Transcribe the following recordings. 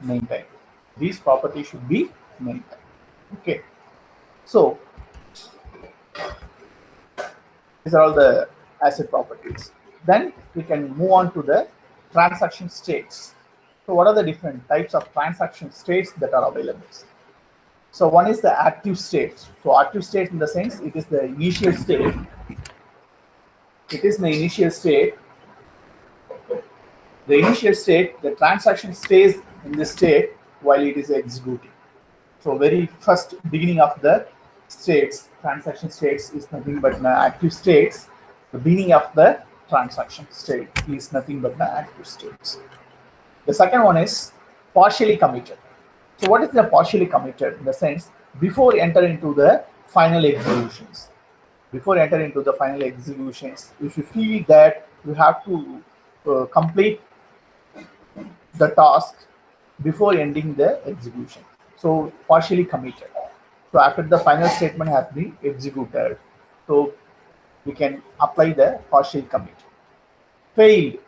maintained. These properties should be maintained. Okay. So these are all the asset properties. Then we can move on to the transaction states. So what are the different types of transaction states that are available? So one is the active state. So active state in the sense it is the initial state. It is the initial state. The initial state, the transaction stays in this state while it is executing. So very first beginning of the states, transaction states is nothing but the active states. The beginning of the transaction state is nothing but the active states. The second one is partially committed. So what is the partially committed? In the sense, before enter into the final executions. Before enter into the final executions, if you feel that you have to complete the task before ending the execution. So partially committed. So after the final statement has been executed, so we can apply the partial commit. Failed.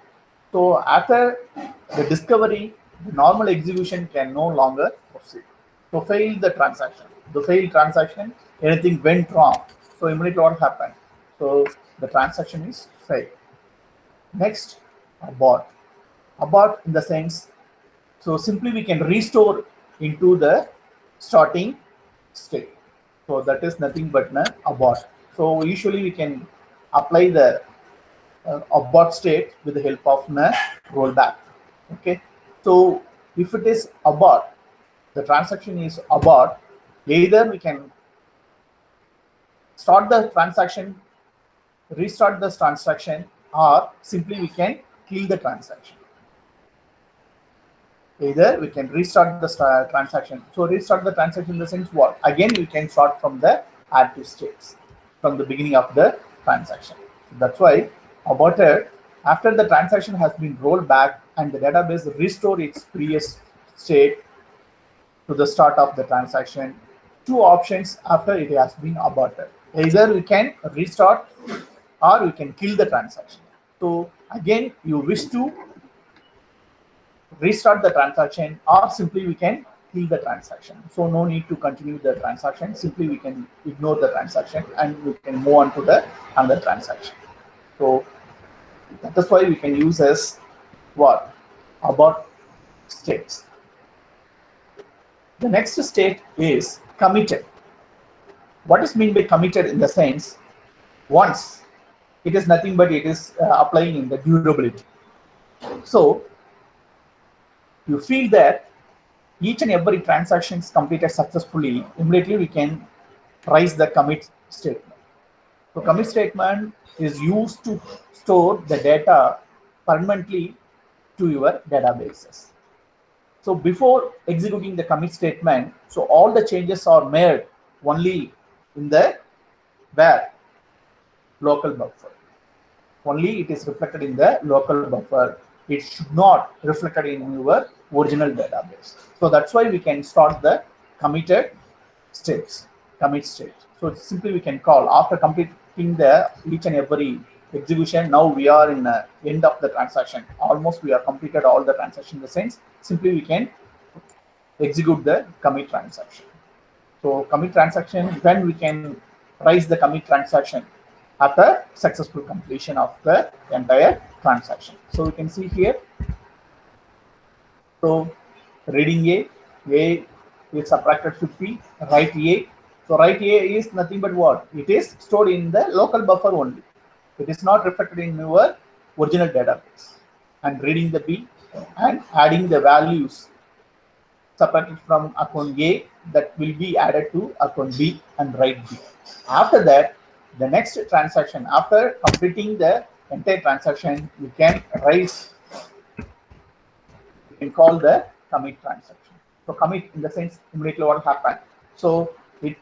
So after the discovery, the normal execution can no longer proceed. So failed the transaction. The failed transaction, anything went wrong. So immediately what happened? So the transaction is failed. Next, abort. Abort in the sense, so simply we can restore into the starting state. So that is nothing but an abort. So usually we can apply the abort state with the help of a rollback. Okay. So if it is abort, the transaction is abort, either we can start the transaction, restart the transaction, or simply we can kill the transaction. Either we can restart the transaction. So restart the transaction in the sense what? Again, we can start from the active states, from the beginning of the transaction. So that's why aborted, after the transaction has been rolled back and the database restore its previous state to the start of the transaction, two options after it has been aborted. Either we can restart or we can kill the transaction. So again, you wish to restart the transaction or simply we can kill the transaction. So no need to continue the transaction. Simply we can ignore the transaction and we can move on to the another transaction. So that is why we can use as what? Abort states. The next state is committed. What is meant by committed in the sense, once it is nothing but it is applying in the durability. So you feel that each and every transaction is completed successfully, immediately we can raise the commit statement. So commit statement is used to store the data permanently to your databases. So before executing the commit statement, so all the changes are made only in the where local buffer. Only it is reflected in the local buffer. It should not reflected in your original database. So that's why we can start the committed states, commit state. So simply we can call after completing the each and every execution. Now we are in the end of the transaction. Almost we are completed all the transaction in the sense. Simply we can execute the commit transaction. So commit transaction, when we can raise the commit transaction after successful completion of the entire transaction. So we can see here. So reading A is subtracted 50, write A. So write A is nothing but what? It is stored in the local buffer only. It is not reflected in your original database. And reading the B and adding the values separated from account A that will be added to account B and write B. After that, the next transaction, after completing the entire transaction, you can raise, you can call the commit transaction. So commit in the sense immediately what happened. So it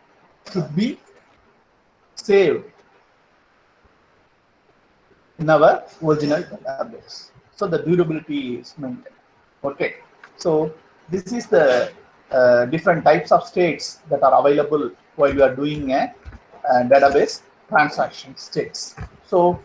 should be saved in our original database. So the durability is maintained. Okay. So this is the different types of states that are available while you are doing a database transaction states. So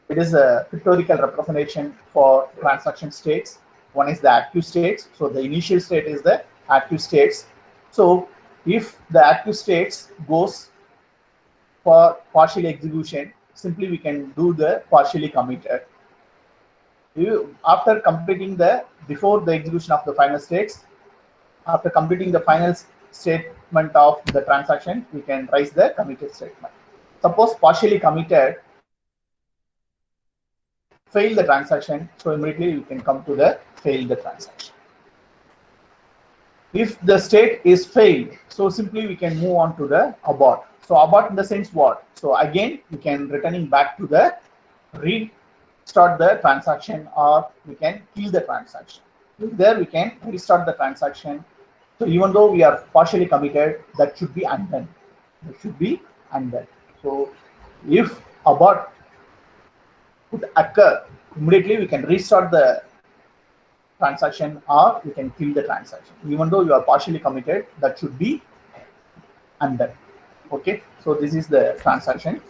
it is a pictorial representation for transaction states. one is the active states. So the initial state is the active states. So if the active states goes for partial execution, simply we can do the partially committed. After completing before the execution of the final states, after completing the final statement of the transaction, we can raise the committed statement. Suppose partially committed fail the transaction, so immediately you can come to the fail the transaction. If the state is failed, so simply we can move on to the abort. So abort in the sense what? So again, we can returning back to the restart the transaction, or we can kill the transaction. There we can restart the transaction. So even though we are partially committed, that should be undone. That should be undone. So if abort would occur, immediately we can restart the transaction, or we can kill the transaction. Even though you are partially committed, that should be undone. Okay, so this is the transaction.